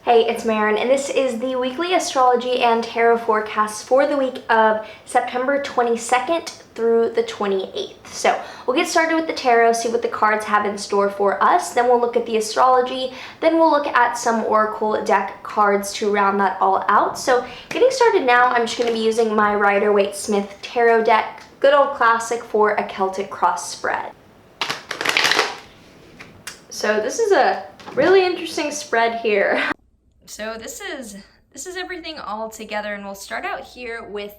Hey, it's Maren, and this is the weekly astrology and tarot forecast for the week of September 22nd through the 28th. So we'll get started with the tarot, see what the cards have in store for us, then we'll look at the astrology, then we'll look at some oracle deck cards to round that all out. So getting started now, I'm just going to be using my Rider-Waite-Smith tarot deck, good old classic for a Celtic cross spread. So this is a really interesting spread here. So this is everything all together, and we'll start out here with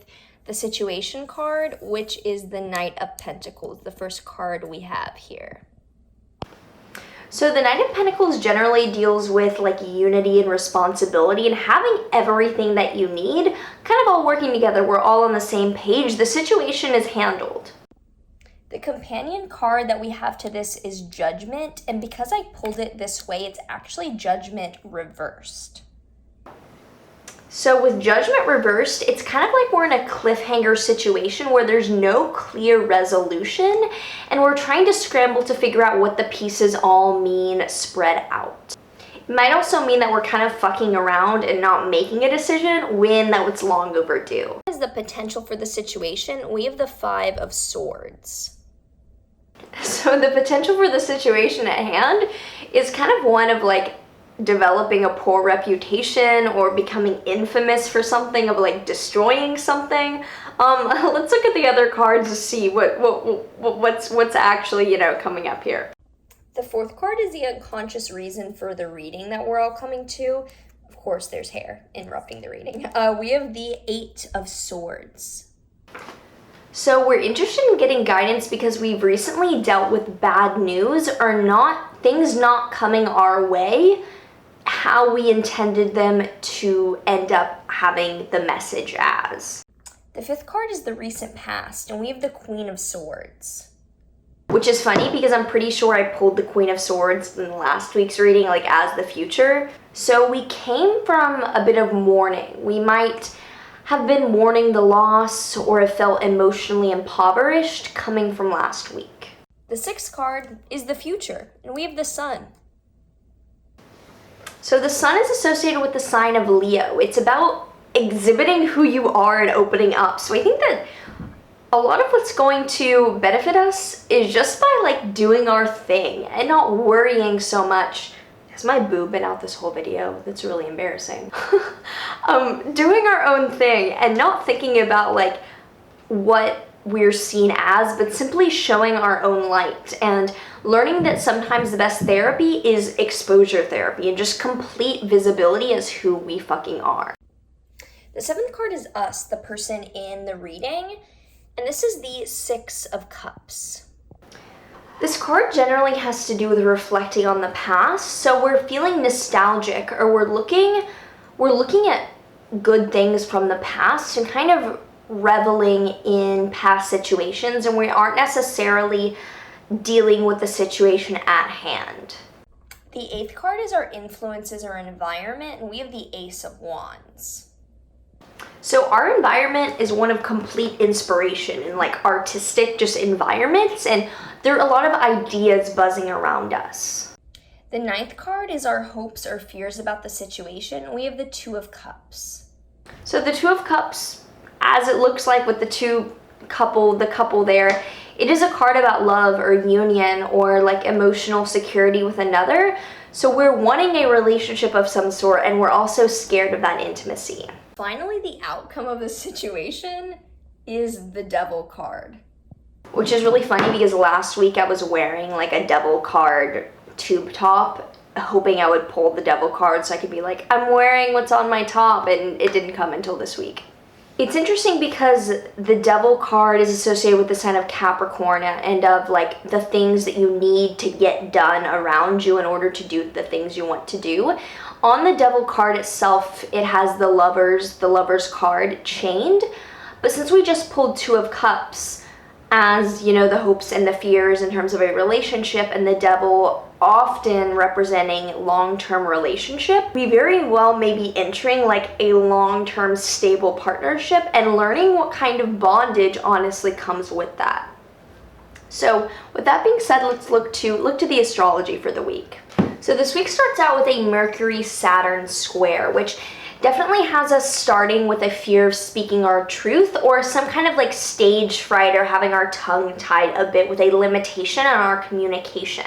the situation card, which is the Knight of Pentacles, the first card we have here. So the Knight of Pentacles generally deals with like unity and responsibility and having everything that you need, kind of all working together. We're all on the same page. The situation is handled. The companion card that we have to this is Judgment, and because I pulled it this way, it's actually Judgment reversed. So with Judgment reversed, it's kind of like we're in a cliffhanger situation where there's no clear resolution, and we're trying to scramble to figure out what the pieces all mean spread out. It might also mean that we're kind of fucking around and not making a decision when that was long overdue. As the potential for the situation, we have the Five of Swords. So the potential for the situation at hand is kind of one of like developing a poor reputation or becoming infamous for something, of like destroying something. Let's look at the other cards to see what's actually, you know, coming up here. The fourth card is the unconscious reason for the reading that we're all coming to. Of course, there's hair interrupting the reading. We have the Eight of Swords. So we're interested in getting guidance because we've recently dealt with bad news or things not coming our way how we intended them to end up having the message as. The fifth card is the recent past, and we have the Queen of Swords. Which is funny because I'm pretty sure I pulled the Queen of Swords in last week's reading, like as the future. So we came from a bit of mourning. We might have been mourning the loss or have felt emotionally impoverished coming from last week. The sixth card is the future, and we have the Sun. So the Sun is associated with the sign of Leo. It's about exhibiting who you are and opening up. So I think that a lot of what's going to benefit us is just by like doing our thing and not worrying so much. Has my boob been out this whole video? That's really embarrassing. Doing our own thing and not thinking about like what we're seen as, but simply showing our own light and learning that sometimes the best therapy is exposure therapy and just complete visibility as who we fucking are. The seventh card is us, the person in the reading, and this is the Six of Cups. This card generally has to do with reflecting on the past, so we're feeling nostalgic, or we're looking at good things from the past and kind of reveling in past situations, and we aren't necessarily dealing with the situation at hand. The eighth card is our influences or environment, and we have the Ace of Wands. So our environment is one of complete inspiration and like artistic just environments, and there are a lot of ideas buzzing around us. The ninth card is our hopes or fears about the situation. We have the Two of Cups. So the Two of Cups, as it looks like with the couple there, it is a card about love or union or like emotional security with another. So we're wanting a relationship of some sort, and we're also scared of that intimacy. Finally, the outcome of the situation is the Devil card. Which is really funny because last week I was wearing like a Devil card tube top, hoping I would pull the Devil card so I could be like, I'm wearing what's on my top, and it didn't come until this week. It's interesting because the Devil card is associated with the sign of Capricorn and of like the things that you need to get done around you in order to do the things you want to do. On the Devil card itself, it has the Lovers card chained, but since we just pulled Two of Cups as, you know, the hopes and the fears in terms of a relationship, and the Devil often representing long-term relationship, we very well may be entering like a long-term stable partnership and learning what kind of bondage honestly comes with that. So with that being said, let's look to the astrology for the week. So this week starts out with a Mercury-Saturn square, which definitely has us starting with a fear of speaking our truth or some kind of like stage fright or having our tongue tied a bit with a limitation on our communication.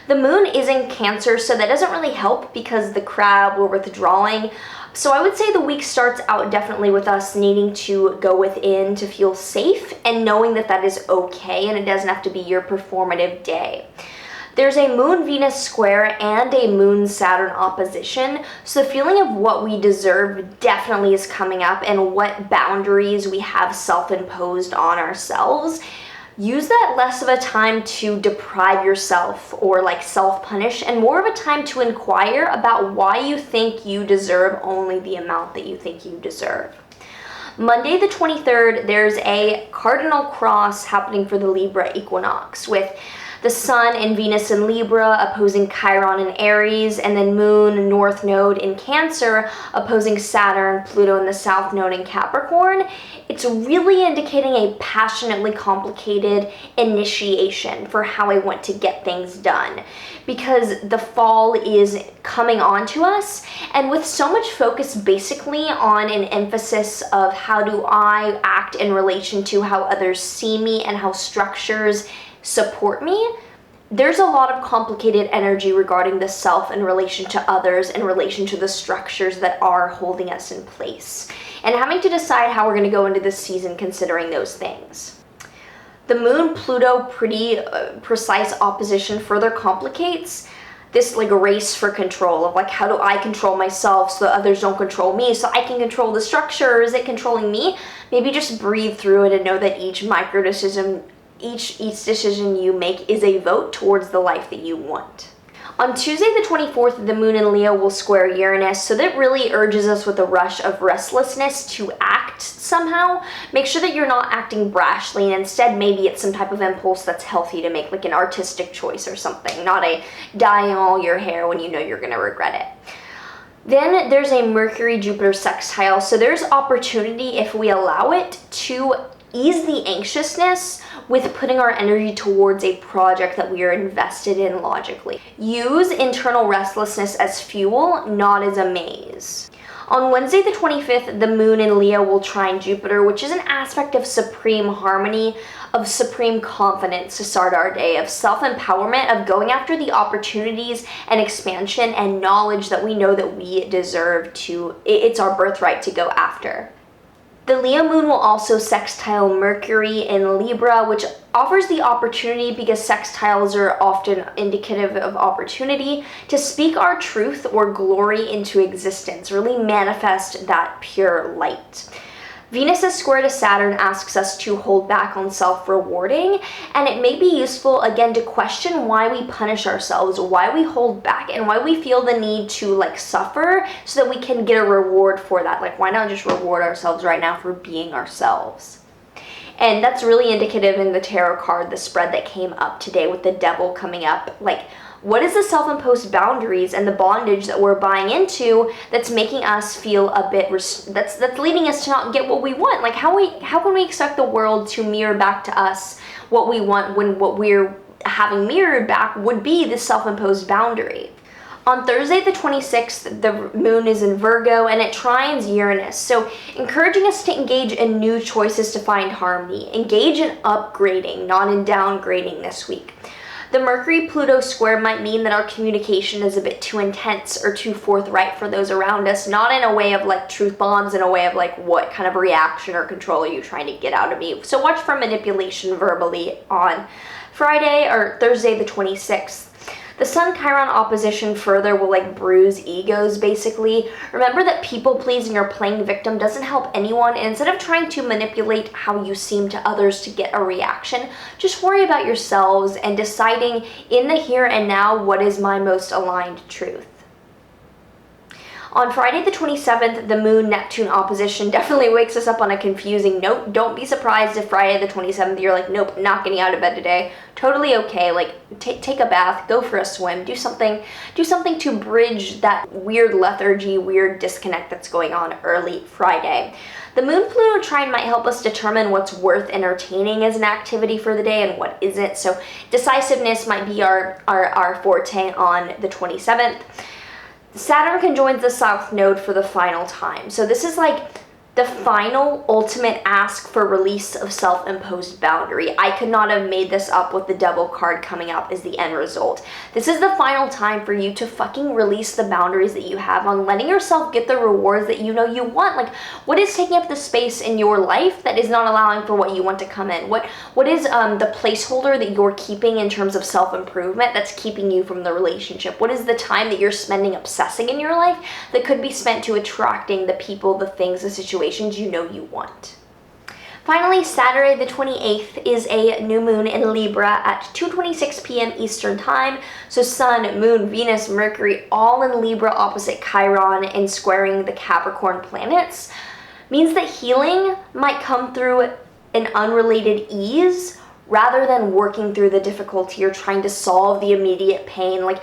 The moon is in Cancer, so that doesn't really help because the crab, we're withdrawing. So I would say the week starts out definitely with us needing to go within to feel safe and knowing that that is okay and it doesn't have to be your performative day. There's a Moon-Venus square and a Moon-Saturn opposition, so the feeling of what we deserve definitely is coming up and what boundaries we have self-imposed on ourselves. Use that less of a time to deprive yourself or like self-punish and more of a time to inquire about why you think you deserve only the amount that you think you deserve. Monday the 23rd, there's a cardinal cross happening for the Libra equinox with the Sun and Venus in Libra opposing Chiron in Aries, and then Moon, North Node in Cancer opposing Saturn, Pluto in the South Node in Capricorn. It's really indicating a passionately complicated initiation for how I want to get things done, because the fall is coming on to us, and with so much focus basically on an emphasis of how do I act in relation to how others see me and how structures support me, there's a lot of complicated energy regarding the self in relation to others, in relation to the structures that are holding us in place, and having to decide how we're going to go into this season considering those things. The Moon-Pluto pretty precise opposition further complicates this like race for control of like, how do I control myself so that others don't control me, so I can control the structure, or is it controlling me? Maybe just breathe through it and know that each micro decision, each decision you make is a vote towards the life that you want. On Tuesday the 24th, the moon in Leo will square Uranus, so that really urges us with a rush of restlessness to act somehow. Make sure that you're not acting brashly, and instead maybe it's some type of impulse that's healthy to make, like an artistic choice or something, not a dyeing all your hair when you know you're going to regret it. Then there's a Mercury-Jupiter sextile, so there's opportunity, if we allow it, to ease the anxiousness with putting our energy towards a project that we are invested in logically. Use internal restlessness as fuel, not as a maze. On Wednesday the 25th, the moon in Leo will trine Jupiter, which is an aspect of supreme harmony, of supreme confidence to start our day, of self-empowerment, of going after the opportunities and expansion and knowledge that we know that we deserve to, it's our birthright to go after. The Leo moon will also sextile Mercury in Libra, which offers the opportunity, because sextiles are often indicative of opportunity, to speak our truth or glory into existence, really manifest that pure light. Venus's square to Saturn asks us to hold back on self-rewarding, and it may be useful again to question why we punish ourselves, why we hold back, and why we feel the need to like suffer so that we can get a reward for that. Like, why not just reward ourselves right now for being ourselves? And that's really indicative in the tarot card, the spread that came up today with the devil coming up. Like, what is the self-imposed boundaries and the bondage that we're buying into that's making us feel a bit, that's leading us to not get what we want? Like, how can we expect the world to mirror back to us what we want when what we're having mirrored back would be the self-imposed boundary? On Thursday the 26th, the moon is in Virgo and it trines Uranus, so encouraging us to engage in new choices to find harmony. Engage in upgrading, not in downgrading this week. The Mercury-Pluto square might mean that our communication is a bit too intense or too forthright for those around us, not in a way of like truth bombs, in a way of like, what kind of reaction or control are you trying to get out of me? So watch for manipulation verbally on Friday or Thursday the 26th. The Sun-Chiron opposition further will like bruise egos basically. Remember that people-pleasing or playing victim doesn't help anyone, and instead of trying to manipulate how you seem to others to get a reaction, just worry about yourselves and deciding in the here and now what is my most aligned truth. On Friday the 27th, the Moon-Neptune opposition definitely wakes us up on a confusing note. Don't be surprised if Friday the 27th you're like, nope, not getting out of bed today. Totally okay. Like, take a bath, go for a swim, do something to bridge that weird lethargy, weird disconnect that's going on early Friday. The Moon-Pluto trine might help us determine what's worth entertaining as an activity for the day and what isn't. So decisiveness might be our forte on the 27th. Saturn conjoins the South Node for the final time. So this is like the final ultimate ask for release of self-imposed boundary. I could not have made this up with the Devil card coming up as the end result. This is the final time for you to fucking release the boundaries that you have on letting yourself get the rewards that you know you want. Like, what is taking up the space in your life that is not allowing for what you want to come in? What is the placeholder that you're keeping in terms of self-improvement that's keeping you from the relationship? What is the time that you're spending obsessing in your life that could be spent to attracting the people, the things, the situations you know you want? Finally, Saturday the 28th is a new moon in Libra at 2:26 p.m. Eastern Time. So Sun, Moon, Venus, Mercury, all in Libra opposite Chiron and squaring the Capricorn planets, means that healing might come through an unrelated ease rather than working through the difficulty or trying to solve the immediate pain. Like,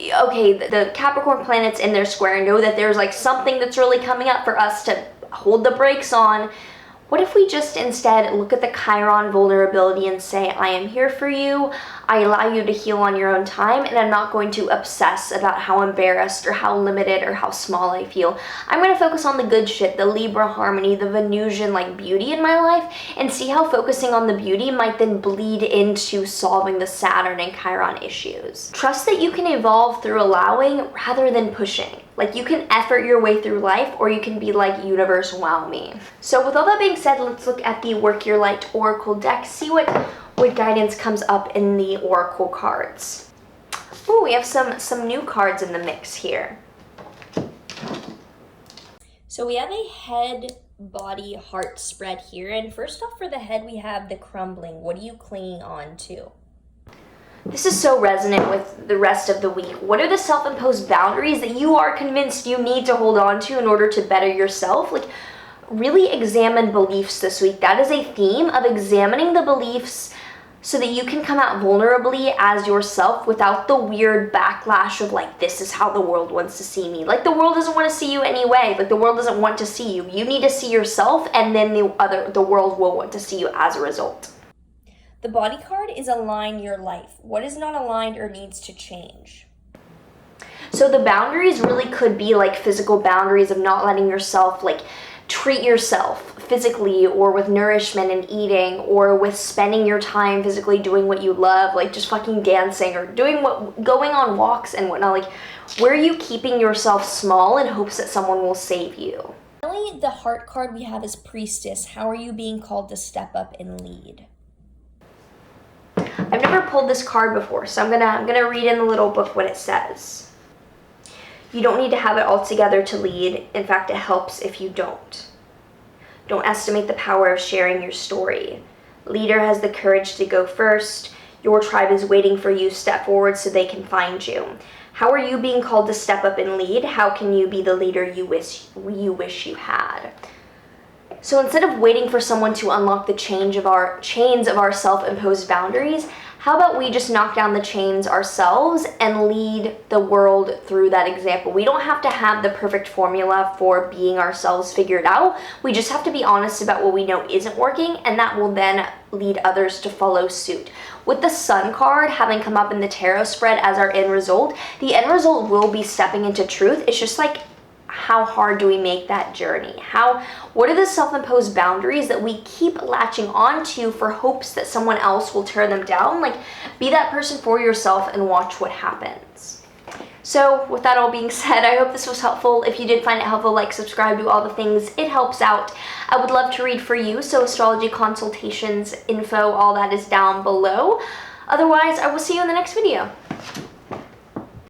okay, the Capricorn planets in their square know that there's like something that's really coming up for us to hold the brakes on. What if we just instead look at the Chiron vulnerability and say, I am here for you, I allow you to heal on your own time, and I'm not going to obsess about how embarrassed or how limited or how small I feel. I'm going to focus on the good shit, the Libra harmony, the Venusian like beauty in my life, and see how focusing on the beauty might then bleed into solving the Saturn and Chiron issues. Trust that you can evolve through allowing rather than pushing. Like, you can effort your way through life, or you can be like, universe, wow me. So with all that being said, let's look at the Work Your Light Oracle deck, see what guidance comes up in the Oracle cards. Oh, we have some new cards in the mix here. So we have a head, body, heart spread here. And first off, for the head, we have the crumbling. What are you clinging on to? This is so resonant with the rest of the week. What are the self-imposed boundaries that you are convinced you need to hold on to in order to better yourself? Like, really examine beliefs this week. That is a theme of examining the beliefs so that you can come out vulnerably as yourself without the weird backlash of like, this is how the world wants to see me. Like, the world doesn't want to see you anyway. Like, the world doesn't want to see you. You need to see yourself, and then the world will want to see you as a result. The body card is align your life. What is not aligned or needs to change? So the boundaries really could be like physical boundaries of not letting yourself like treat yourself physically or with nourishment and eating, or with spending your time physically doing what you love, like just fucking dancing or going on walks and whatnot. Like, where are you keeping yourself small in hopes that someone will save you? Finally, the heart card we have is Priestess. How are you being called to step up and lead? I've never pulled this card before, so I'm gonna read in the little book what it says. You don't need to have it all together to lead. In fact, it helps if you don't. Don't estimate the power of sharing your story. Leader has the courage to go first. Your tribe is waiting for you. Step forward so they can find you. How are you being called to step up and lead? How can you be the leader you wish you had? So instead of waiting for someone to unlock the chains of our self-imposed boundaries, how about we just knock down the chains ourselves and lead the world through that example? We don't have to have the perfect formula for being ourselves figured out. We just have to be honest about what we know isn't working, and that will then lead others to follow suit. With the Sun card having come up in the tarot spread as our end result, the end result will be stepping into truth. It's just like, how hard do we make that journey? What are the self-imposed boundaries that we keep latching onto for hopes that someone else will tear them down? Like, be that person for yourself and watch what happens. So with that all being said, I hope this was helpful. If you did find it helpful, like, subscribe, do all the things. It helps out. I would love to read for you, so astrology consultations, info, all that is down below. Otherwise, I will see you in the next video.